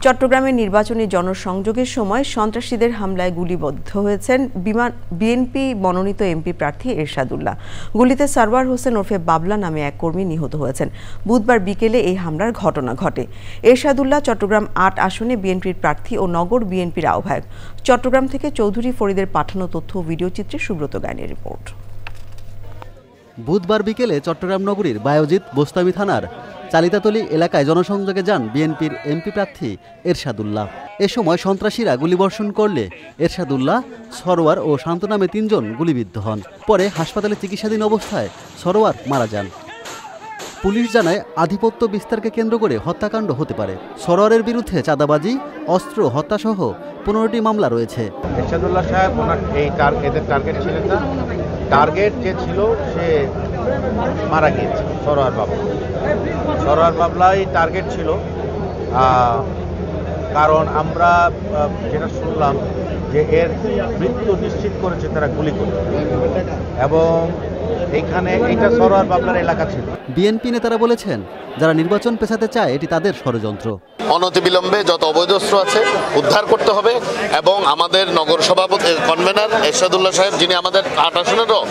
চট্টগ্রামের নির্বাচনী জনসংযোগের সময় সন্ত্রাসীদের হামলায় গুলিবিদ্ধ হয়েছেন বিএনপি মনোনীত এমপি প্রার্থী এরশাদুল্লাহ। গুলিতে সারওয়ার হোসেন ওরফে বাবলা নামে এক কর্মী নিহত হয়েছেন। বুধবার বিকেলে এই হামলার ঘটনা ঘটে। এরশাদুল্লাহ চট্টগ্রাম ৮ আসনে বিএনপির প্রার্থী ও নগর বিএনপির আহ্বায়ক। চট্টগ্রাম থেকে চৌধুরী ফরিদের পাঠানো তথ্য ও ভিডিও চিত্রে সুব্রত গাইনের রিপোর্ট। বুধবার বিকেলে চট্টগ্রাম নগরীর বায়োজিৎ বোস্তামি থানার চালিতাতলী এলাকায় জনসংযোগে যান বিএনপির এমপি প্রার্থী এরশাদুল্লাহ। এ সময় সন্ত্রাসীরা গুলিবর্ষণ করলে এরশাদুল্লাহ, সরোয়ার ও শান্ত নামে ৩ জন গুলিবিদ্ধ হন। পরে হাসপাতালে চিকিৎসাধীন অবস্থায় সরোয়ার মারা যান। পুলিশ জানায় আধিপত্য বিস্তারকে কেন্দ্র করে হত্যাকাণ্ড হতে পারে। সরোয়ারের বিরুদ্ধে চাঁদাবাজি, অস্ত্র হত্যাসহ 15টি মামলা রয়েছে। এরশাদুল্লাহ সাহেব এদের টার্গেট ছিলেন না। টার্গেট যে ছিল সে মারা গিয়েছে। সরোয়ার বাবলাই টার্গেট ছিল। কারণ আমরা যেটা শুনলাম যে এর মৃত্যু নিশ্চিত করেছে তারা গুলি করে, এবং এইটা সরোয়ার বাবলার এলাকা ছিল। বিএনপি নেতারা বলেছেন, যারা নির্বাচন পেছাতে চায় এটি তাদের ষড়যন্ত্র। অনতিবিলম্বে যত অবৈধ অস্ত্র আছে উদ্ধার করতে হবে, এবং আমাদের নগর সভাপতি কনভেনার এরশাদুল্লাহ সাহেব, যিনি আমাদের ৮ আসনেরও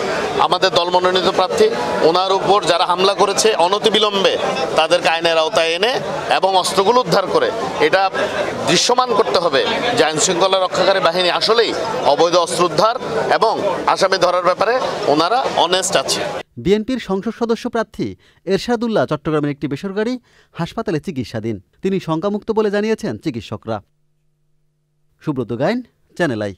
আমাদের দল মনোনীত প্রার্থী, ওনার উপর যারা হামলা করেছে অনতিবিলম্বে তাদেরকে আইনের আওতায় এনে এবং অস্ত্রগুলো উদ্ধার করে এটা দৃশ্যমান করতে হবে যে আইনশৃঙ্খলা রক্ষাকারী বাহিনী আসলেই অবৈধ অস্ত্র উদ্ধার এবং আসামি ধরার ব্যাপারে ওনারা অনেস্ট আছে। বিএনপির সংসদ সদস্য প্রার্থী এরশাদুল্লাহ চট্টগ্রামের একটি বেসরকারি হাসপাতালে চিকিৎসাধীন। তিনি শঙ্কামুক্ত বলে জানিয়েছেন চিকিৎসকরা। Subrata Gain, channel I.